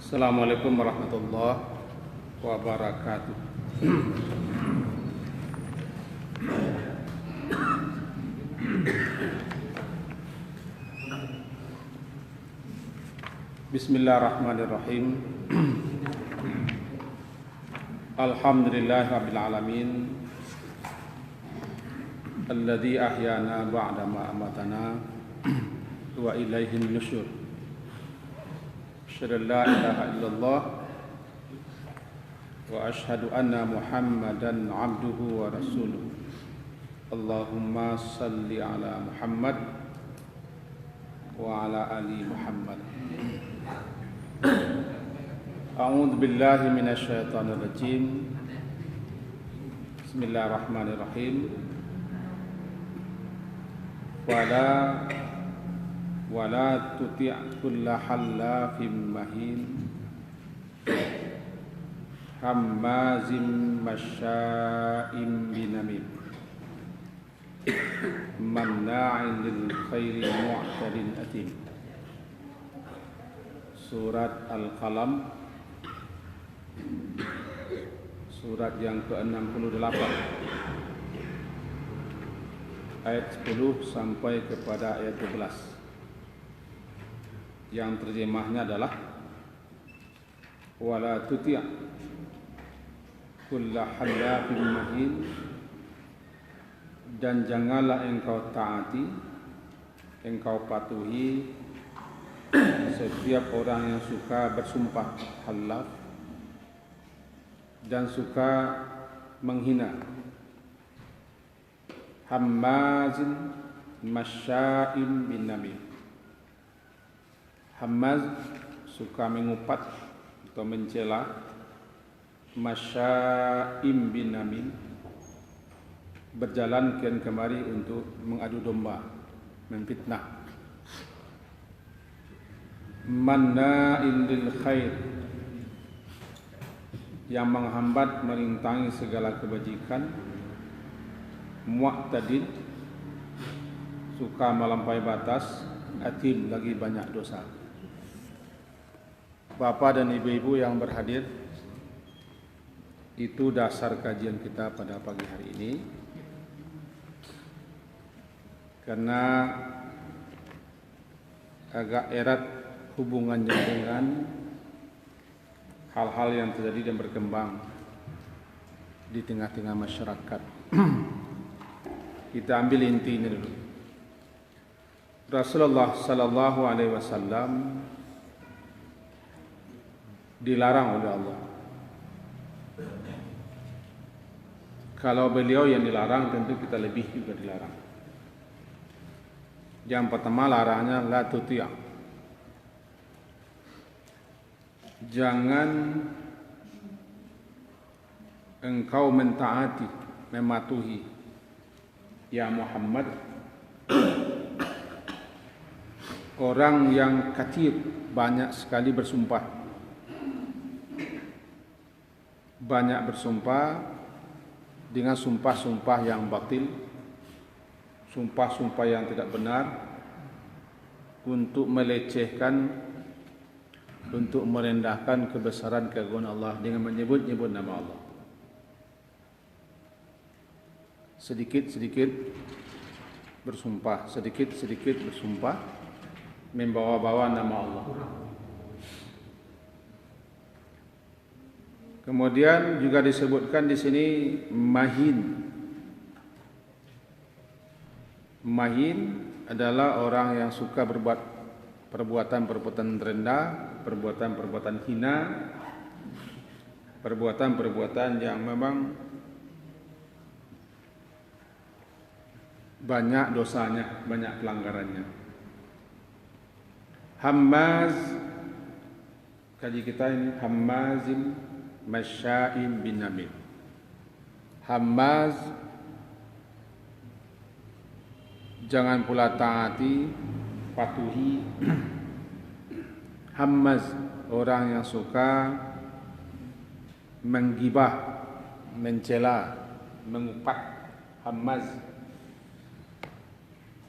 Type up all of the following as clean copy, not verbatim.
Assalamualaikum warahmatullahi wabarakatuh. Bismillahirrahmanirrahim. Alhamdulillahirabbil alamin. Alladzi ahyana ba'da ma amatana wa ilaihin nusyur. Asyhadu an la ilaha illallah wa asyhadu anna Muhammadan abduhu wa rasuluh. Allahumma salli ala Muhammad wa ala ali Muhammad. A'udzu billahi minasy syaithanir rajim. Bismillahirrahmanirrahim. Wala tuti' kulla hallafin mahin hammazim masya'im binamim manna'in lil khairi mu'tadin atim. Surat Al-Qalam, surat yang ke-68, ayat 10 sampai kepada ayat 12, yang terjemahnya adalah wala tuti' kulla hallafin mahin, dan janganlah engkau taati, engkau patuhi setiap orang yang suka bersumpah halaf dan suka menghina, hammazin masya'im bin namim. Hammaz, suka mengupat atau mencela, masya'im bin namim, berjalan kian kemari untuk mengadu domba, memfitnah. Manna'in lil khair, yang menghambat merintangi segala kebajikan. Mu'tadin, suka melampaui batas. Atim, lagi banyak dosa. Bapak dan ibu-ibu yang berhadir, itu dasar kajian kita pada pagi hari ini. Karena agak erat hubungannya dengan hal-hal yang terjadi dan berkembang di tengah-tengah masyarakat. Kita ambil intinya dulu. Rasulullah sallallahu alaihi wasallam dilarang oleh Allah. Kalau beliau yang dilarang, tentu kita lebih juga dilarang. Yang pertama larangnya la tuti'. Jangan engkau mentaati, mematuhi ya Muhammad orang yang kathir, banyak sekali bersumpah. Banyak bersumpah dengan sumpah-sumpah yang batil, sumpah-sumpah yang tidak benar, untuk melecehkan, untuk merendahkan kebesaran keagungan Allah dengan menyebut-nyebut nama Allah. Sedikit-sedikit bersumpah, sedikit-sedikit bersumpah, membawa-bawa nama Allah. Kemudian juga disebutkan di sini mahin. Mahin adalah orang yang suka berbuat perbuatan-perbuatan rendah, perbuatan-perbuatan hina, perbuatan-perbuatan yang memang banyak dosanya, banyak pelanggarannya. Hammaz, kaji kita ini hammazin masya'im bin namim. Hammaz, jangan pula taati, patuhi. Hammaz, orang yang suka menggibah, mencela, mengupat. Hammaz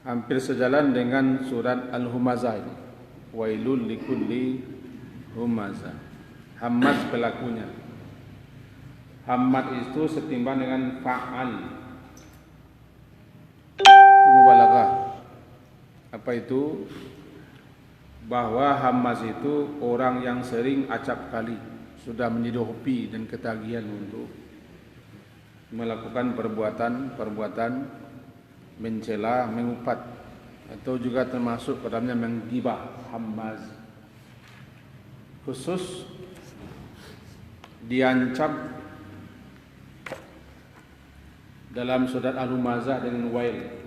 hampir sejalan dengan surat Al-Humazah ini. Wailul likulli humaza. Hammaz pelakunya. Hammad itu setimbang dengan fa'al. Itu mubalaghah. Apa itu? Bahwa hammaz itu orang yang sering acap kali, sudah menjadi hobi dan ketagihan untuk melakukan perbuatan mencela, mengupat, atau juga termasuk ke dalamnya menggibah. Hammaz khusus diancam dalam surat Al-Humazah dengan wail.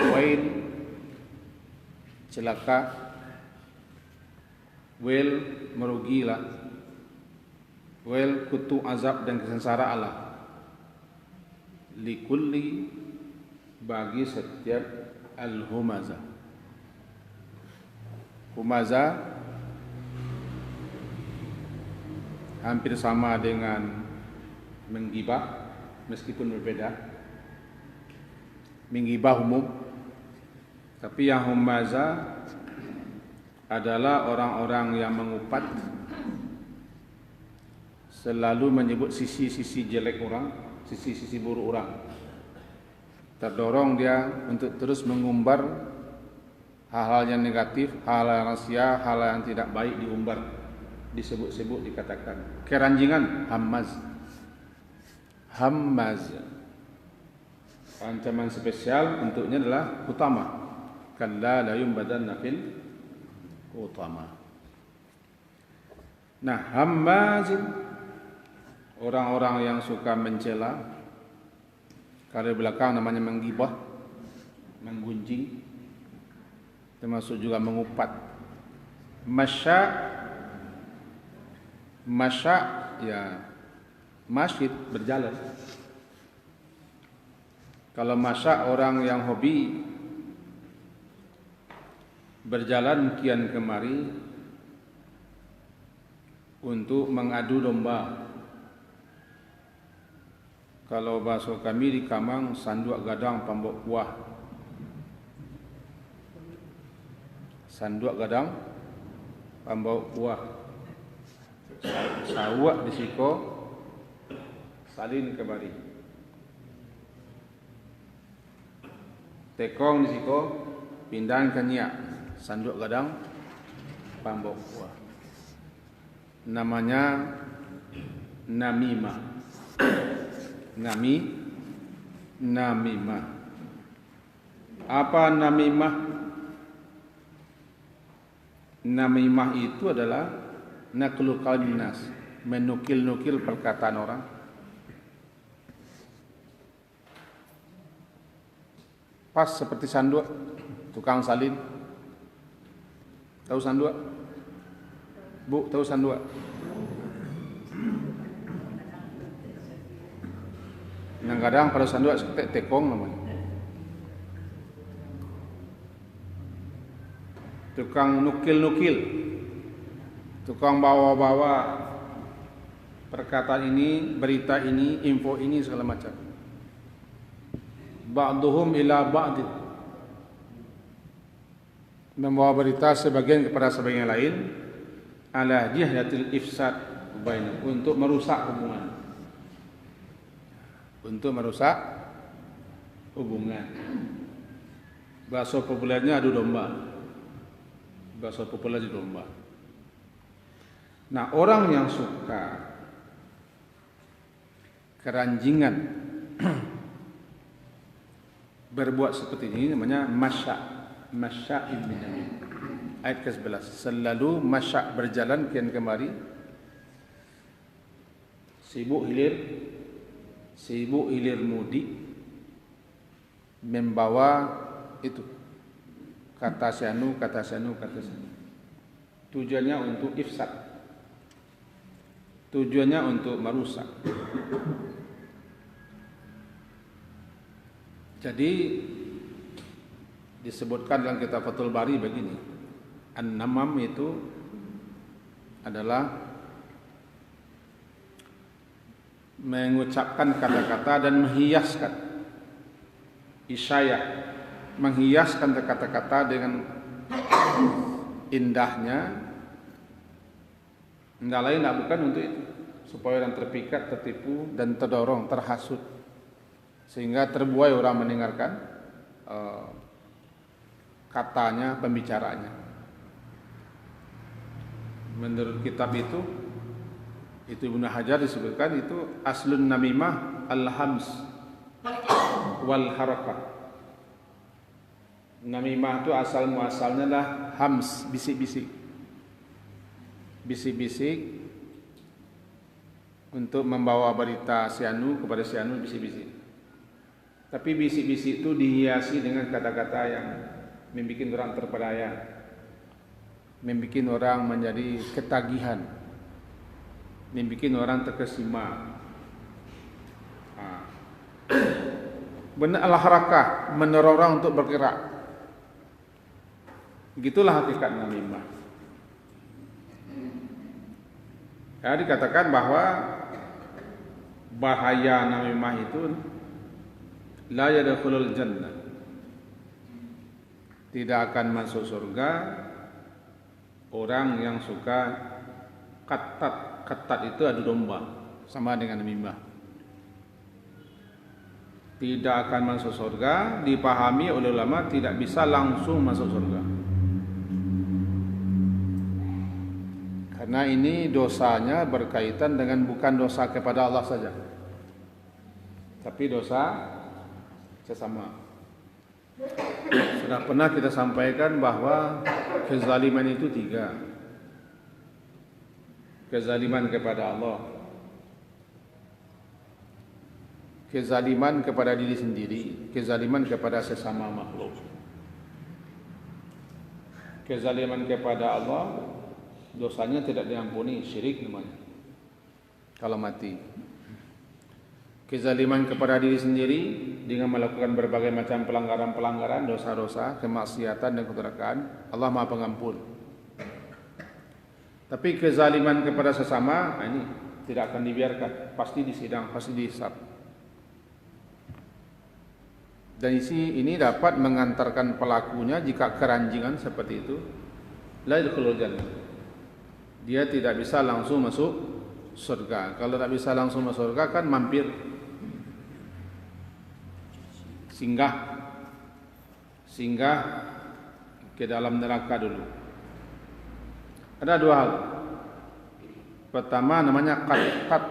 Wail celaka, wail merugilah, wail kutu azab dan kesengsaraan Allah. Likulli bagi setiap al-humazah. Humazah hampir sama dengan menggibah meskipun berbeda. Menggibah umum, tapi yang humazah adalah orang-orang yang mengupat, selalu menyebut sisi-sisi jelek orang, sisi-sisi buruk orang. Terdorong dia untuk terus mengumbar hal-hal yang negatif, hal-hal yang rahasia, hal-hal yang tidak baik diumbar, disebut-sebut, dikatakan. Keranjingan, hammaz. Hammaz. Ancaman spesial untuknya adalah utama. Kalla la yumbadanna fil utama. Nah, hammaz, orang-orang yang suka mencela, kalau belakang namanya menggibah, menggunjing, termasuk juga mengupat. Masya ya masjid, berjalan. Kalau masya orang yang hobi berjalan kian kemari untuk mengadu domba. Kalau bahasa kami di Kamang, sanduak gadang pambok buah. Sanduak gadang pambok buah. Sawak disiko, salin kemari. Tekong disiko, pindahan ke nyak. Sanduak gadang pambok buah. Namanya namimah. Namimah. Apa namimah? Namimah itu adalah naqlu qaulin nas, menukil-nukil perkataan orang. Pas seperti sanduak, tukang salin. Tahu sanduak? Bu, tahu sanduak? Kadang-kadang pada sanduak seperti tekong namanya. Tukang nukil-nukil, tukang bawa-bawa perkataan ini, berita ini, info ini, segala macam. Ba'duhum ila ba'd, membawa berita sebagian kepada sebagian lain, ala jihdatil ifsad bainahum, untuk merusak hubungan. Untuk merusak hubungan. Bahasa populernya adu domba. Bahasa populer adu domba. Nah, orang yang suka keranjingan berbuat seperti ini namanya masya ibn Jamil. Ayat ke-11, selalu masya, berjalan kian kemari, sibuk hilir mudik, membawa itu kata syanu. Tujuannya untuk ifsad, tujuannya untuk merusak. Jadi disebutkan dalam kitab Fathul Bari begini, an-namam itu adalah mengucapkan kata-kata dan menghiaskan, isyayah, menghiaskan kata-kata dengan indahnya enggak lain enggak bukan untuk itu, supaya orang terpikat, tertipu dan terdorong, terhasut, sehingga terbuai orang mendengarkan katanya, pembicaranya. Menurut kitab itu Ibnu Hajar disebutkan itu aslun namimah al-hams wal harakah. Namimah itu asal muasalnya adalah hams, bisik-bisik. Bisik-bisik untuk membawa berita si anu kepada si anu, bisik-bisik. Tapi bisik-bisik itu dihiasi dengan kata-kata yang membuat orang terpedaya, membuat orang menjadi ketagihan, membuat orang terkesima. Benar al-harakah, mendorong orang untuk bergerak. Begitulah hakikat namimah. Ya, dikatakan bahwa bahaya namimah itu la yadkhulul jannah, tidak akan masuk surga orang yang suka ketat. Ketat itu adu domba, sama dengan namimah. Tidak akan masuk surga, dipahami oleh ulama tidak bisa langsung masuk surga. Karena ini dosanya berkaitan dengan bukan dosa kepada Allah saja, tapi dosa sesama. Sudah pernah kita sampaikan bahwa kezaliman itu 3. Kezaliman kepada Allah, kezaliman kepada diri sendiri, kezaliman kepada sesama makhluk. Kezaliman kepada Allah dosanya tidak diampuni, syirik namanya kalau mati. Kezaliman kepada diri sendiri dengan melakukan berbagai macam pelanggaran-pelanggaran, dosa-dosa, kemaksiatan dan kedurhakaan, Allah Maha Pengampun. Tapi kezaliman kepada sesama, ini tidak akan dibiarkan, pasti disidang, pasti dihisab. Dan ini dapat mengantarkan pelakunya jika keranjingan seperti itu, la yadkhulul jannah, dia tidak bisa langsung masuk surga. Kalau tak bisa langsung masuk surga kan mampir, singgah ke dalam neraka dulu. Ada 2 hal. Pertama namanya qattat,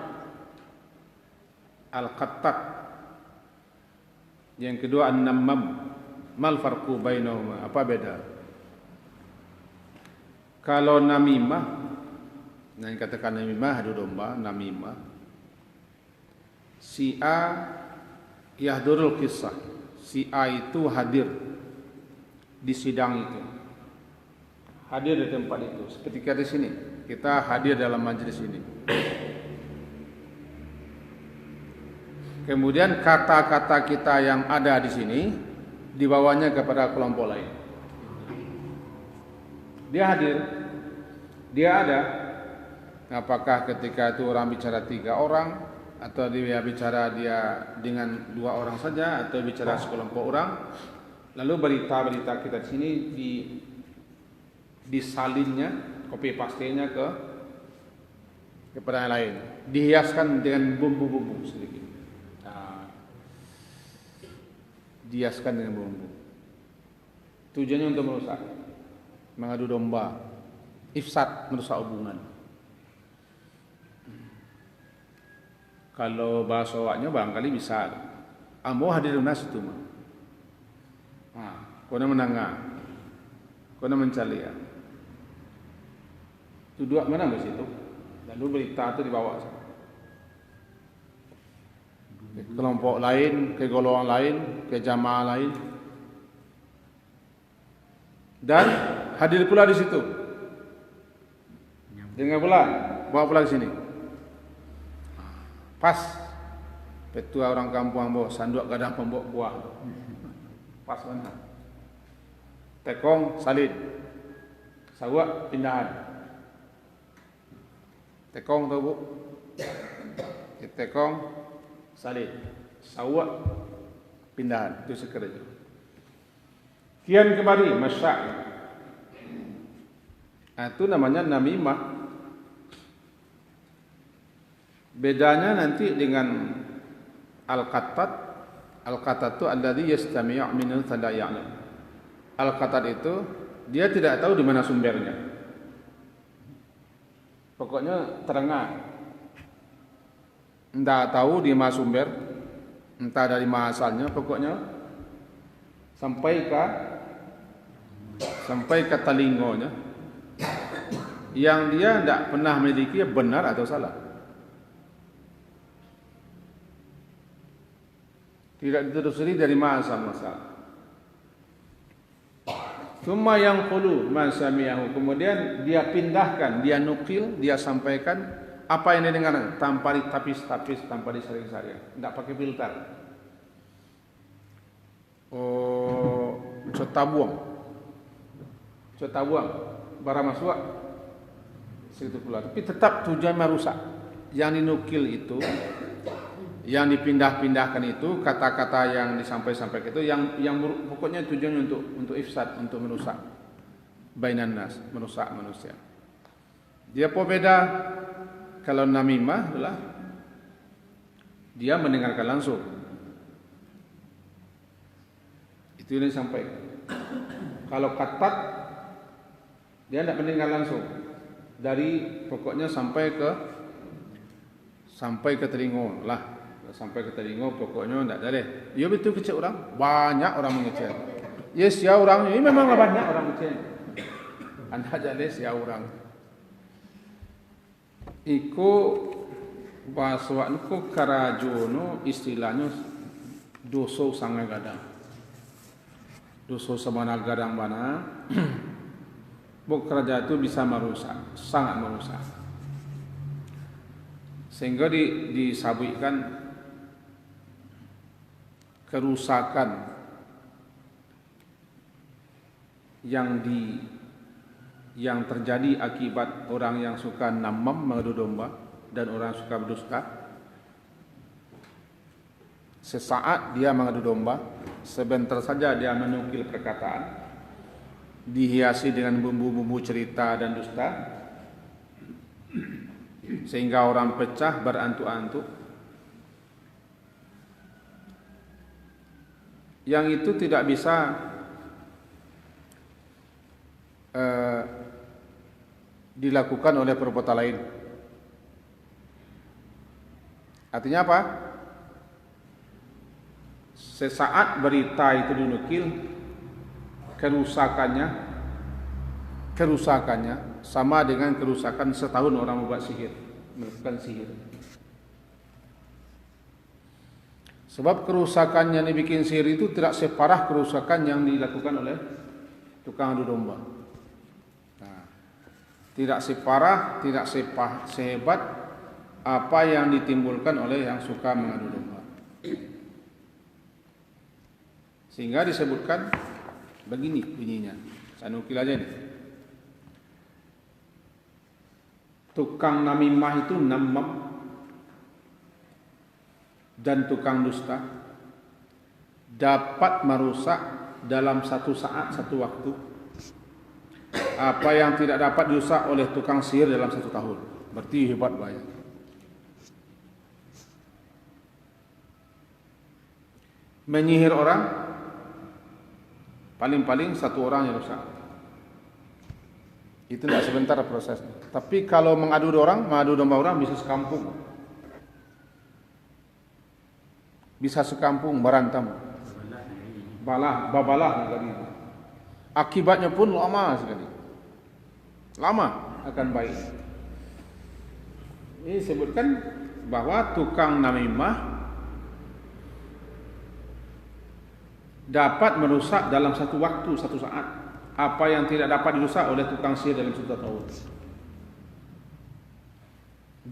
al-qattat. Yang kedua an-nammam. Mal farqu bainahuma? Apa beda? Kalau namimah, yang katakan namimah adu domba, namimah, si A yahdurul kisah, si A itu hadir di sidang itu, hadir di tempat itu. Seperti kita di sini, kita hadir dalam majelis ini. Kemudian kata-kata kita yang ada di sini dibawanya kepada kelompok lain. Dia hadir, dia ada. Apakah ketika itu orang bicara 3 orang, atau dia bicara dengan 2 orang saja, atau bicara sekelompok orang, lalu berita-berita kita di sini disalinnya, copy paste-nya kepada yang lain, dihiaskan dengan bumbu-bumbu sedikit. Dihiaskan dengan bumbu. Tujuannya untuk merusak, mengadu domba, ifsad, merusak hubungan. Kalau bahasa awaknya barangkali bisa, ambo hadir nas itu mah. Kona menangah, kona mencalia. Itu 2 mana di situ? Lalu berita itu dibawa ke kelompok lain, ke golongan lain, ke jamaah lain, dan hadir pula di situ. Dengar pula, bawa pula ke sini. Pas petua orang kampung ambo sanduk gadang pembok buah. Pas mana? Tekong salin, sawak pindahan. Tekong tahu bu? Tekong salin, sawak pindahan, itu sekerja. Kian kembali masya'. Nah, itu namanya namimah. Bedanya nanti dengan al-qattat. Al-qattat itu alladhi yastami' minhu fala ya'lam. Al-qattat itu dia tidak tahu di mana sumbernya. Pokoknya terengah. Tidak tahu di mana sumber, entah dari mana asalnya, pokoknya sampai ke telingonya yang dia tidak pernah memiliki benar atau salah. Tidak ditelusuri dari mana asal-muasal. Cuma yang qulu man sami'ahu, kemudian dia pindahkan, dia nukil, dia sampaikan apa yang didengar tanpa ditapis-tapis, tanpa disaring-saring, tidak pakai filter. Oh, cotabuang, barang masuk segitu pula. Tapi tetap tujuan merusak. Yang dinukil itu, yang dipindah-pindahkan itu, kata-kata yang disampaikan itu, yang pokoknya tujuannya untuk ifsad, untuk merusak bainan nas, merusak manusia. Dia apa beda? Kalau namimah adalah dia mendengarkan langsung. Itu yang disampaikan. Kalau qattat dia tidak mendengar langsung. Dari pokoknya sampai ke telinga lah. Sampai ke telinga pokoknya tidak ada. Ya betul kecil orang, banyak orang mengecil. Yes ya orang ini memang banyak orang kecil. Anda jadi ya orang. Iku bahasa nuku karajono istilahnya doso sangat gadang. Doso semana gadang mana? Buk kerja itu bisa merusak, sangat merusak. Sehingga disabuikan kerusakan yang terjadi akibat orang yang suka namam, mengadu domba, dan orang suka berdusta. Sesaat dia mengadu domba, sebentar saja dia menukil perkataan, dihiasi dengan bumbu-bumbu cerita dan dusta, sehingga orang pecah berantuk-antuk. Yang itu tidak bisa dilakukan oleh perbuatan lain. Artinya apa? Sesaat berita itu dinukil, kerusakannya sama dengan kerusakan setahun orang membuat sihir, melakukan sihir. Sebab kerusakan yang dibikin sihir itu tidak separah kerusakan yang dilakukan oleh tukang adu domba. Tidak separah, tidak sehebat apa yang ditimbulkan oleh yang suka mengadu domba. Sehingga disebutkan begini bunyinya. Saya nukil aja nih. Tukang namimah itu namam dan tukang dusta dapat merusak dalam satu saat, satu waktu apa yang tidak dapat dirusak oleh tukang sihir dalam 1 tahun. Berarti hebat banyak. Menyihir orang paling-paling 1 orang yang rusak. Itu tidak sebentar prosesnya. Tapi kalau mengadu domba orang bisa sekampung. Bisa sekampung berantam. Babalah sekali. Akibatnya pun lama sekali. Lama akan baik. Ini sebutkan bahwa tukang namimah dapat merusak dalam 1 waktu, 1 saat apa yang tidak dapat dirusak oleh tukang sihir dalam 1 tahun.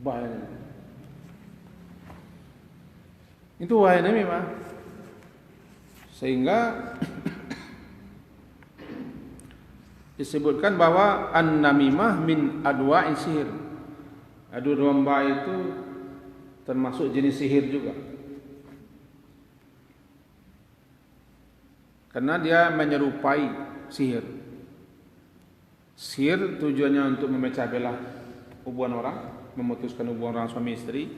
Bahaya. Itu bahaya namimah. Sehingga disebutkan bahwa an-namimah min adwa'i sihir. Adu domba itu termasuk jenis sihir juga. Karena dia menyerupai sihir. Sihir tujuannya untuk memecah belah hubungan orang, memutuskan hubungan orang suami istri.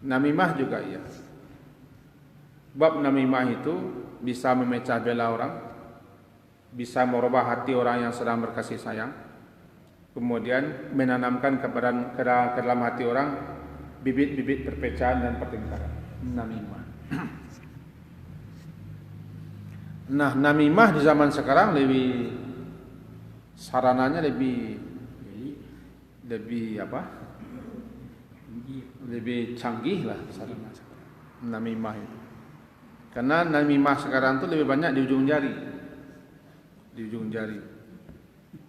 Namimah juga iya. Bab namimah itu bisa memecah belah orang, bisa merubah hati orang yang sedang berkasih sayang, kemudian menanamkan ke dalam hati orang bibit-bibit perpecahan dan pertengkaran. Namimah. Nah, namimah di zaman sekarang sarananya lebih canggih lah sarana sekarang. Namimah itu. Karena namimah sekarang itu lebih banyak di ujung jari.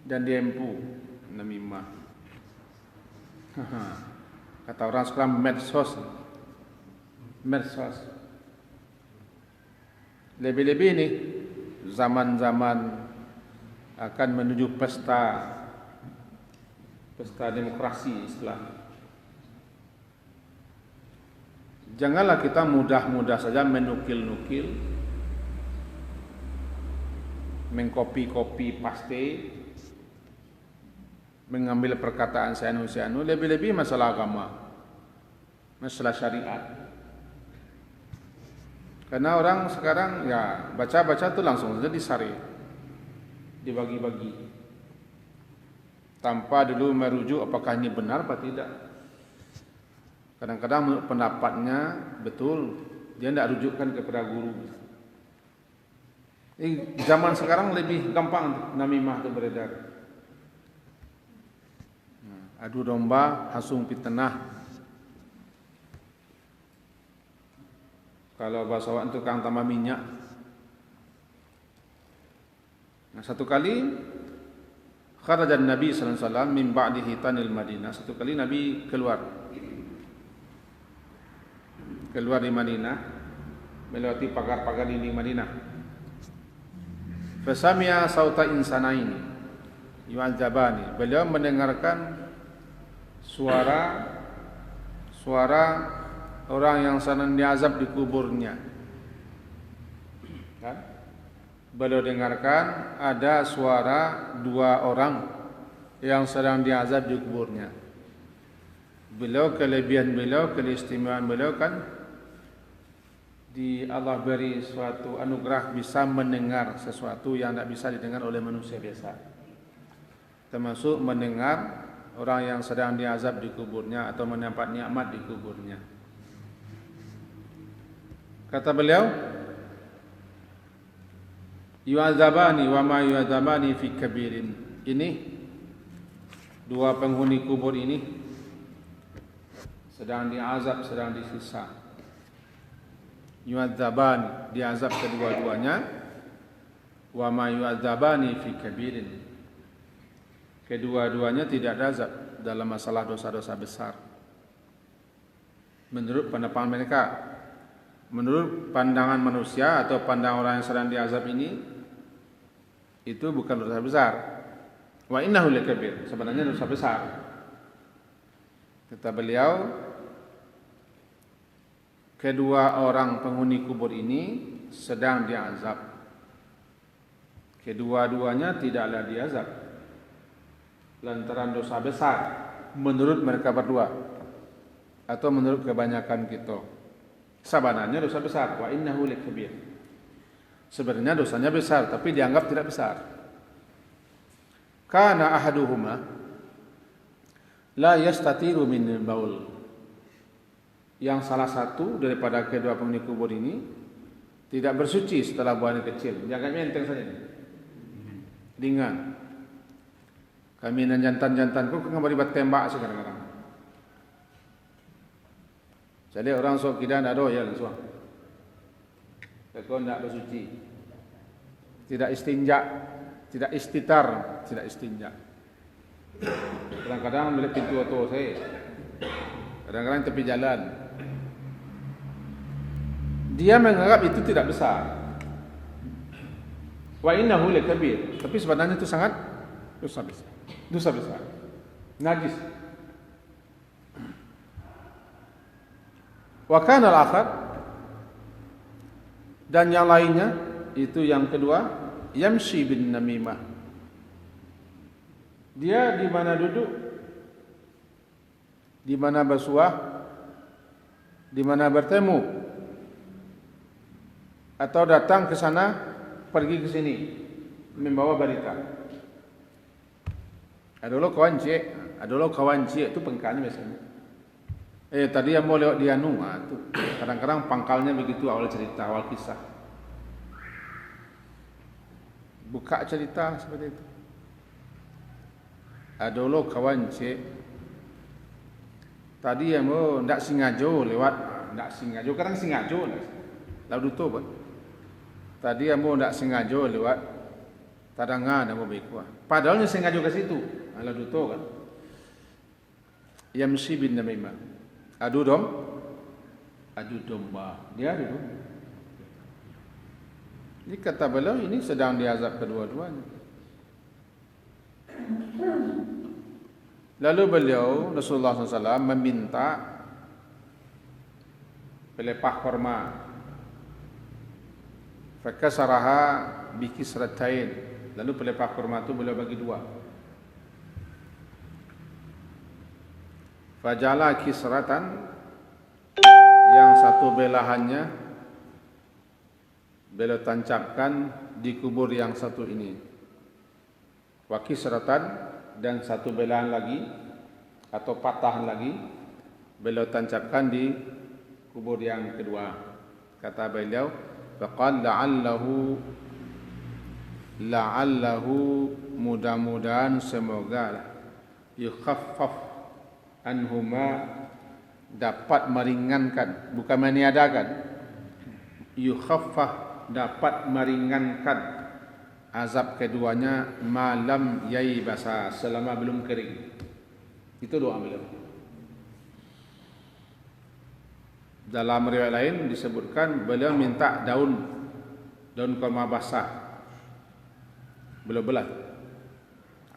Dan di empu namimah. Kata orang sekarang medsos. Lebih-lebih ini zaman-zaman akan menuju pesta demokrasi Islam. Janganlah kita mudah-mudah saja menukil-nukil, mengkopi-kopi paste, mengambil perkataan seanu-seanu, lebih-lebih masalah agama, masalah syariat. Karena orang sekarang ya baca-baca tuh langsung saja disari, dibagi-bagi, tanpa dulu merujuk apakah ini benar atau tidak. Kadang-kadang menurut pendapatnya betul, dia tidak rujukkan kepada guru. Zaman sekarang lebih gampang namimah itu beredar. Adu domba, hasung fitnah. Kalau bahasa orang tukang tambah minyak. Nah, satu kali kharajan Nabi sallallahu alaihi wasallam min ba'di hitanil Madinah. Satu kali Nabi keluar di Madinah, melewati pagar-pagar dinding Madinah. Fasami'a sauta insanaini yu'adzabani. Beliau mendengarkan suara orang yang sedang diazab di kuburnya. Kan? Beliau dengarkan ada suara dua orang yang sedang diazab di kuburnya. Beliau kelebihan beliau, keistimewaan beliau kan di Allah beri suatu anugerah bisa mendengar sesuatu yang tidak bisa didengar oleh manusia biasa. Termasuk mendengar orang yang sedang diazab di kuburnya atau mendapat nikmat di kuburnya. Kata beliau, yu'adzabani wa ma yu'adzabani fi kabirin. Ini dua penghuni kubur ini sedang diazab, sedang disiksa. Yu'adzabani, diazab kedua-duanya. Wa ma yu'adzabani fi kabirin. Kedua-duanya tidak diazab dalam masalah dosa-dosa besar. Menurut pendapat mereka, menurut pandangan manusia atau pandangan orang yang sedang diazab ini, itu bukan dosa besar. Wa innahu lakabir, sebenarnya dosa besar. Kata beliau, kedua orang penghuni kubur ini sedang diazab. Kedua-duanya tidaklah diazab lantaran dosa besar menurut mereka berdua atau menurut kebanyakan kita. Sebenarnya dosa besar. Wa innahu lakabir. Sebenarnya dosanya besar, tapi dianggap tidak besar. Kana ahaduhuma la yastatiru min baul. Yang salah satu daripada kedua penghuni kubur ini tidak bersuci setelah buang kecil. Jangan menteng saja. Ringan. Kami dan jantan-jantanku kembali bertembak sekarang-kadang. Jadi orang sok kita tidak ada ya langsung. Kau tidak bersuci, tidak istinja, tidak istitar, tidak istinja. Kadang-kadang melihat pintu auto saya, kadang-kadang tepi jalan. Dia menganggap itu tidak besar. Wa innahu lakabir, tapi sebenarnya itu sangat dosa besar. Dosa besar, najis. Wa kana al-akhar, dan yang lainnya itu yang kedua, yamshi bin namimah, Dia di mana duduk, di mana bersuah, di mana bertemu, atau datang ke sana, pergi ke sini, membawa berita. Adalah kawan cik, itu pengkalnya biasanya. Tadi yang mau lewat dia tu. Kadang-kadang pangkalnya begitu awal cerita, awal kisah. Buka cerita seperti itu. Adalah kawan cik. Tadi yang mau ndak singajo lewat, ndak singajo, kadang singajo lah. Lalu tu pun. Tadi yang mau ndak singajo lewat, tadangan yang mau berikuah. Padahalnya singajo ke situ. Lalu tu kan. Yamshi bin namimah. Adu domba. Dia adu domba. Ini kata beliau ini sedang diazab kedua-duanya. Lalu beliau Rasulullah SAW meminta pelepah korma. Fakasaraha bikisratain. Lalu pelepah korma itu beliau bagi dua. Fajala kisratan, yang satu belahannya beliau tancapkan di kubur yang satu ini. Wa kisratan, dan satu belahan lagi atau patahan lagi beliau tancapkan di kubur yang kedua. Kata beliau, faqad la'allahu mudah-mudahan semoga yukhaffaf anhuma, dapat meringankan, bukan meniadakan. Yukhaffaf, dapat meringankan azab keduanya, malam yaibasa, selama belum kering. Itu doa beliau. Dalam riwayat lain disebutkan beliau minta daun kurma basah, beliau belah.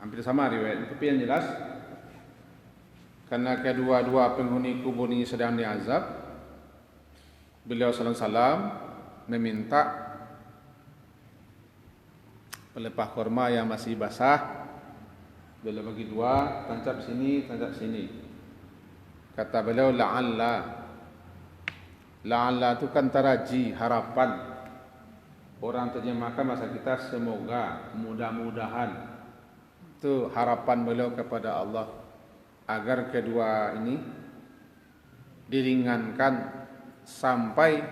Hampir sama riwayat, tapi yang jelas karena kedua-dua penghuni kubur ini sedang diazab, beliau SAW meminta pelepah korma yang masih basah, beliau bagi dua, tancap sini, tancap sini. Kata beliau, la'alla itu kan taraji, harapan. Orang terjemahkan masa kita semoga, mudah-mudahan. Itu harapan beliau kepada Allah, agar kedua ini diringankan sampai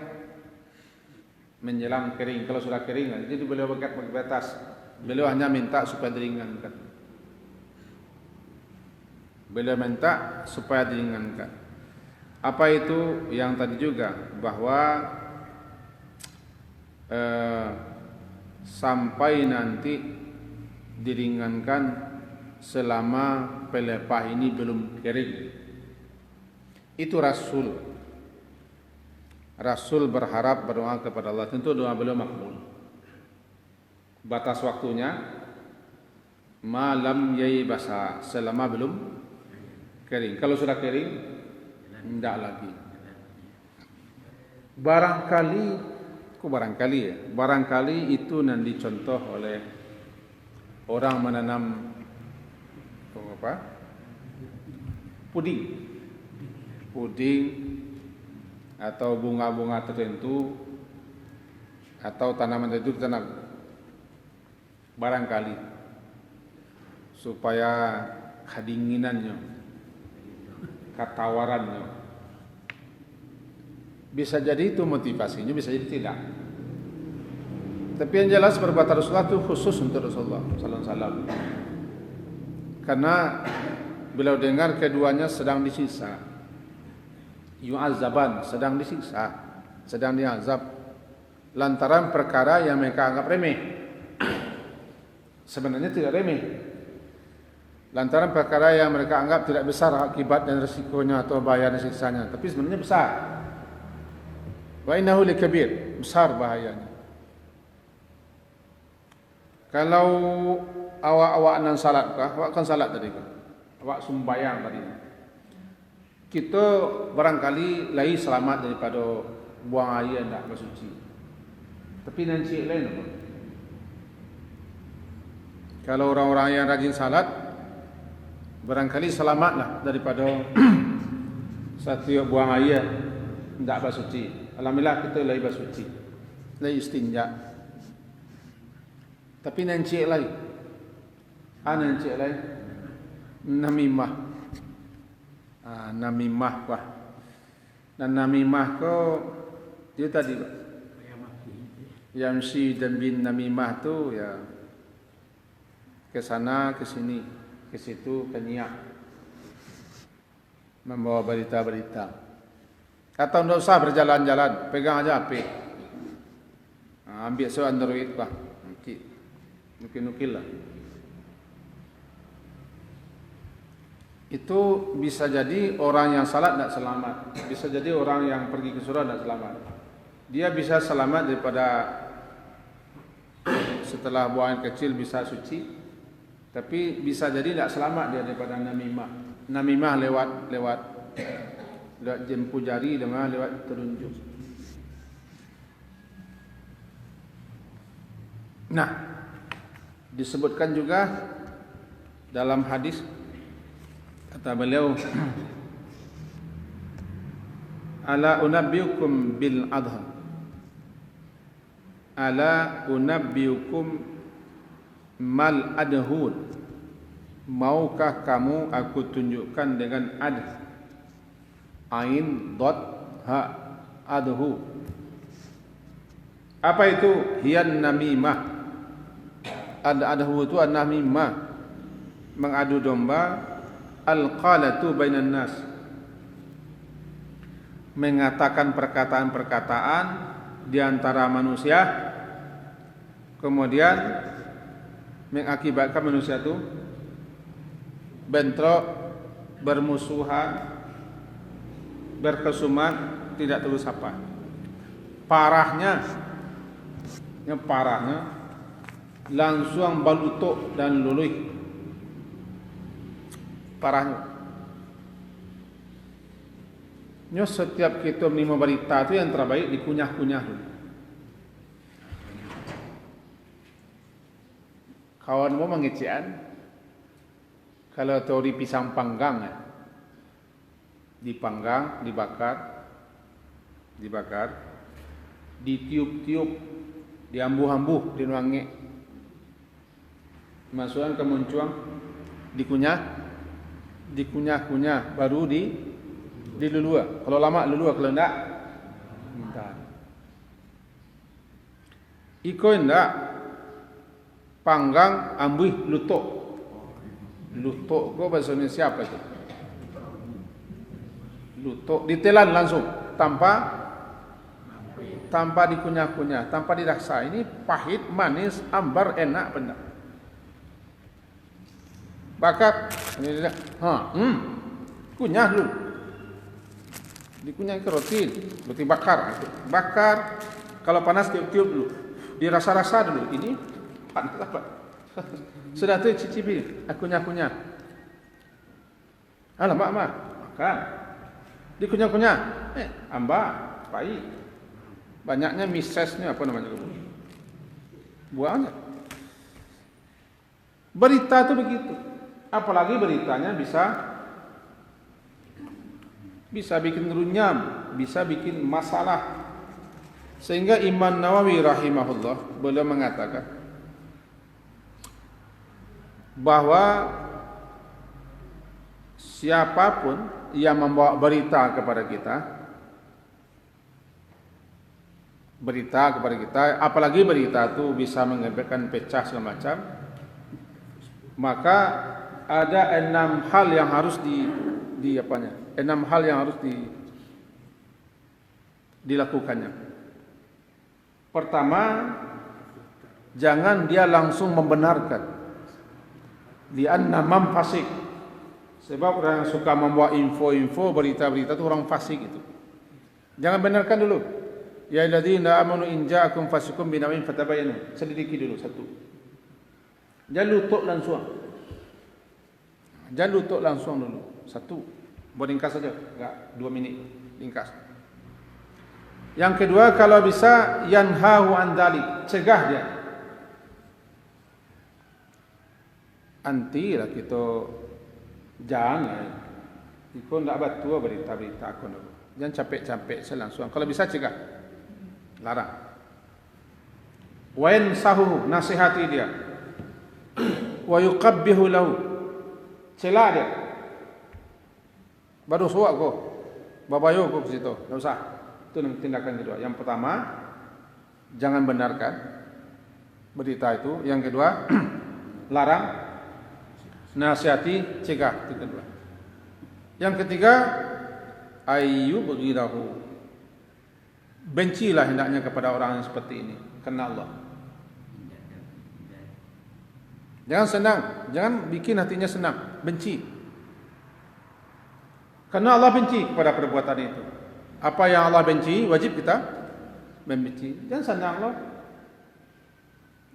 menjelang kering. Kalau sudah kering, jadi beliau bagi batas. Beliau hanya minta supaya diringankan. Beliau minta supaya diringankan. Apa itu yang tadi juga, bahwa sampai nanti diringankan selama pelepah ini belum kering. Itu Rasul berharap, berdoa kepada Allah. Tentu doa beliau makbul. Batas waktunya malam yaibasa, selama belum kering. Kalau sudah kering, tidak lagi. Barangkali itu yang dicontoh oleh orang menanam puding atau bunga-bunga tertentu atau tanaman tertentu tanam, barangkali supaya kedinginannya, ketawarannya, bisa jadi itu motivasinya, bisa jadi tidak. Tapi yang jelas perbuatan Rasulullah itu khusus untuk Rasulullah Sallallahu Alaihi Wasallam. Karena beliau dengar keduanya sedang disiksa, yu'azzaban, sedang disiksa, sedang diazab lantaran perkara yang mereka anggap remeh. Sebenarnya tidak remeh, lantaran perkara yang mereka anggap tidak besar akibat dan risikonya atau bahaya dan siksanya, tapi sebenarnya besar. Wa innahu likabir, besar bahayanya. Kalau awak nan salat kah? Awak kan salat tadi kan? Awak sembahyang tadi. Kita barangkali lagi selamat daripada buang air yang tak bersuci. Tapi nanti lain apa? Kalau orang-orang yang rajin salat, barangkali selamatlah daripada satu buang air tidak bersuci. Alhamdulillah kita lagi bersuci, lagi istinja. Tapi nancik lagi, nancik lagi namimah, namimah wah. Dan namimah ko dia tadi Yamsi dan bin namimah tu ya ke sana ke sini ke situ ke niat membawa berita-berita. Atau tidak usah berjalan-jalan, pegang aja HP, ambil Android bah, nukil lah. Itu bisa jadi orang yang salat tidak selamat, bisa jadi orang yang pergi ke surga tidak selamat. Dia bisa selamat daripada setelah buang air kecil bisa suci, tapi bisa jadi tidak selamat dia daripada namimah. Namimah lewat jempu jari dengan lewat telunjuk. Nah, disebutkan juga dalam hadis, kata beliau, ala unabbiukum bil adha, ala unabbiukum mal adhun, maukah kamu aku tunjukkan dengan adh, ain dot ha adhu. Apa itu? Hiyan namimah. Adhu itu an-namimah, mengadu domba, al-qalatu bainan nas, mengatakan perkataan-perkataan di antara manusia, kemudian mengakibatkan manusia itu bentrok, bermusuhan, berkesumat, tidak tahu siapa. Parahnya langsung balutuk dan luluh. Parahnya. Setiap kita menerima berita itu yang terbaik dikunyah-kunyah dulu. Kawan mau mengecean, kalau teori pisang panggang, dipanggang, dibakar, ditiup-tiup, diambuh-ambuh, dinuangi, masukkan ke muncuang, dikunyah-kunyah, baru dilulua. Kalau lama lulua, kalau enggak minta. Iko enggak panggang, ambuh, lutok. Lutok kau bahasa Indonesia apa itu? Lutok ditelan langsung tanpa dikunyah-kunyah, tanpa dirasa. Ini pahit, manis, ambar, enak benar. Bakar, kunyah dulu. Dikunyah ke roti bakar. Bakar, kalau panas tiup-tiup dulu. Dirasa-rasa dulu. Ini panas apa? Sudah tu cicipi, kunyah-kunyah. Alamak, makan. Dikunyah-kunyah, ambak, pahit. Banyaknya misesnya apa namanya? Buangnya. Berita itu begitu. Apalagi beritanya bisa bikin runyam, bisa bikin masalah. Sehingga Imam Nawawi rahimahullah beliau mengatakan bahwa siapapun yang membawa berita kepada kita, apalagi berita itu bisa mengakibatkan pecah segala macam, maka ada 6 hal yang harus dilakukannya. Pertama, jangan dia langsung membenarkan. Lianna man fasik. Sebab orang yang suka membawa info-info, berita-berita itu orang fasik itu. Jangan benarkan dulu. Ya alladzina amanu in ja'akum fasikum binaba'in fatabayyanu. Selidiki dulu satu. Jangan lutuk langsung dulu. Satu. Buat ringkas saja, enggak 2 minit ringkas. Yang kedua, kalau bisa yanhahu an dzalik, cegah dia. Anti lah kita Jangan. Ikut ndak batu berita-berita aku. Jangan capek-capek langsung. Kalau bisa cegah. Larang. Wa yansahu, nasihati dia. Wa yuqabbihu lahu. Cela dia. Baru suak kau. Babayo kau ke situ. Enggak usah. Itu tindakan kedua. Yang pertama, jangan benarkan berita itu. Yang kedua, larang, nasihati, cegah. Itu kedua. Yang ketiga, ayyubghidahu. Bencilah hendaknya kepada orang yang seperti ini karena Allah. Jangan senang, jangan bikin hatinya senang, benci. Karena Allah benci kepada perbuatan itu. Apa yang Allah benci, wajib kita membenci. Jangan senang loh.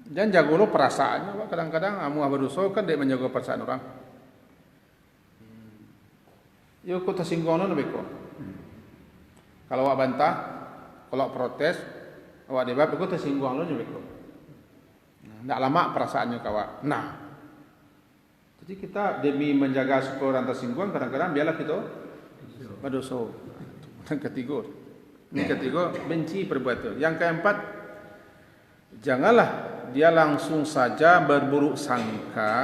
Jangan jago lo perasaannya. Kadang-kadang kamu berdosa kan dia menjaga perasaan orang. Yo kau tersinggung no beko. Kalau awak bantah, kalau protes, awak debat kau tersinggung no beko. Ndak lama perasaannya kawak. Nah, jadi kita demi menjaga supaya orang tersinggung, kadang-kadang biarlah kita berdosa. Yang ketiga, ini ketiga benci perbuatan. Yang keempat, janganlah dia langsung saja berburuk sangka,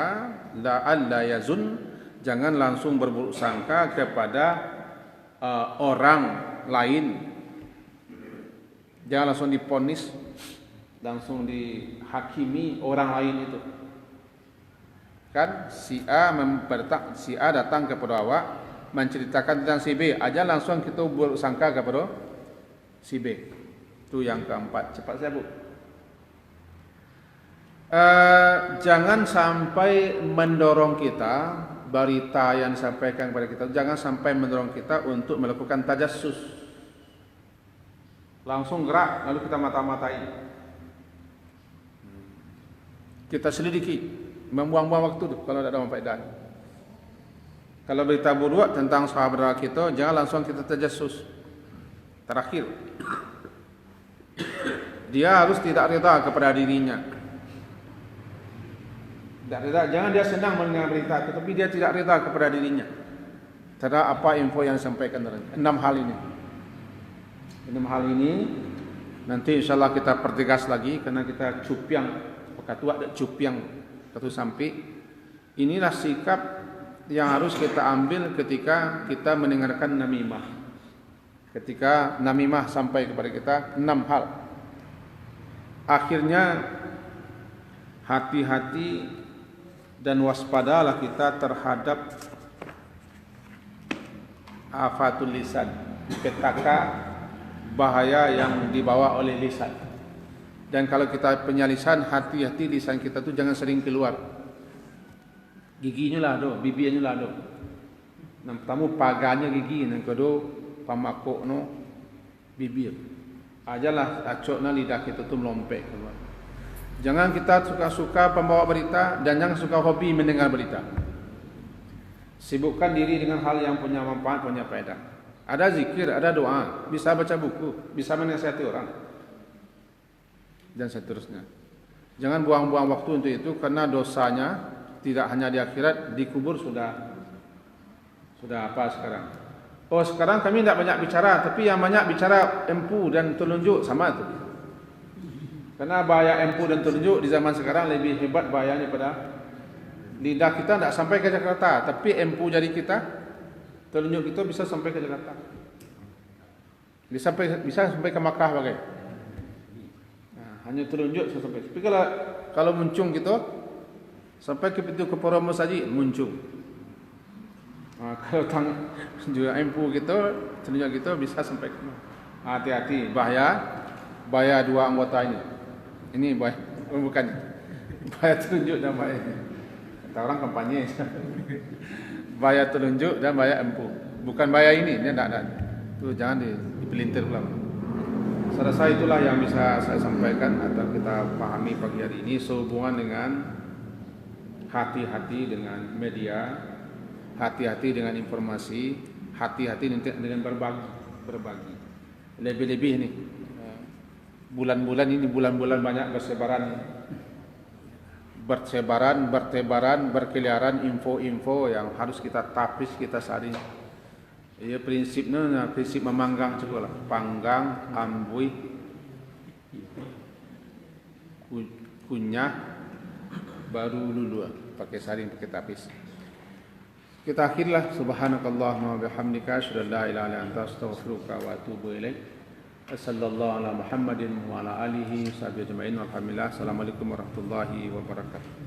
la'alla yazun. Jangan langsung berburuk sangka kepada orang lain. Jangan langsung diponis, langsung dihakimi orang lain itu. Kan si A datang kepada awak menceritakan tentang si B, aja langsung kita buruk sangka kepada si B. Itu yang keempat. Cepat saya Bu. Jangan sampai mendorong kita berita yang disampaikan kepada kita, jangan sampai mendorong kita untuk melakukan tajassus. Langsung gerak lalu kita mata-matai. Kita selidiki, membuang-buang waktu tu kalau tidak ada manfaat. Kalau berita buruk tentang sahabat kita, jangan langsung kita tajassus. Terakhir, dia harus tidak reda kepada dirinya. Jangan dia senang mendengar berita, tetapi dia tidak reda kepada dirinya terhadap apa info yang disampaikan. 6 hal ini. 6 hal ini nanti insyaallah kita pertegas lagi karena kita cupiang, pekatua ada cupiang katu sampai. Inilah sikap yang harus kita ambil ketika kita mendengarkan namimah. Ketika namimah sampai kepada kita 6 hal. Akhirnya hati-hati dan waspadalah kita terhadap afatul lisan, petaka bahaya yang dibawa oleh lisan. Dan kalau kita punya lisan, hati-hati lisan kita tu jangan sering keluar. Giginya lah do, bibirnya lah do. Yang pertama paganya gigi, yang kedua pamakok no bibir. Ajalah acokna lidah kita tu melompek keluar. Jangan kita suka-suka pembawa berita dan jangan suka hobi mendengar berita. Sibukkan diri dengan hal yang punya manfaat, punya faedah. Ada zikir, ada doa, bisa baca buku, bisa menasihati orang, dan seterusnya. Jangan buang-buang waktu untuk itu karena dosanya tidak hanya di akhirat, di kubur sudah apa sekarang. Oh sekarang kami tidak banyak bicara, tapi yang banyak bicara empu dan telunjuk sama tu. Karena bahaya empu dan telunjuk di zaman sekarang lebih hebat bahayanya pada lidah kita tidak sampai ke Jakarta, tapi empu jari kita, telunjuk kita bisa sampai ke Jakarta. Bisa sampai ke Makkah bagai. Nah, hanya telunjuk bisa sampai. Tapi kalau muncung kita sampai ke pintu kepala masjid muncung. Nah, kalau juga empu kita, telunjuk kita bisa sampai ke. Hati-hati, bahaya dua anggota ini. Ini bukan bahaya telunjuk dan bahaya. Kata orang kampanye. Bahaya telunjuk dan bahaya empu. Bukan bahaya ini, dia tidak ada. Itu jangan dipelintir pula. Saya rasa itulah yang bisa saya sampaikan atau kita pahami pagi hari ini sehubungan dengan hati-hati dengan media, hati-hati dengan informasi, hati-hati dengan berbagi. Lebih-lebih ini. Bulan-bulan ini bulan-bulan banyak bersebaran bertebaran, berkeliaran info-info yang harus kita tapis, kita saring. Ya prinsipnya prinsip memanggang juga lah, panggang, ambui, kunyah, baru lulu pakai saring, pakai tapis. Kita akhirlah, subhanakallahumma wa bihamdika asyhadu an la ilaha illa anta astaghfiruka wa atubu ilaik. Sallallahu ala Muhammadin wa ala alihi wa sahbihi ajma'in. Walhamdulillah. Assalamualaikum warahmatullahi wabarakatuh.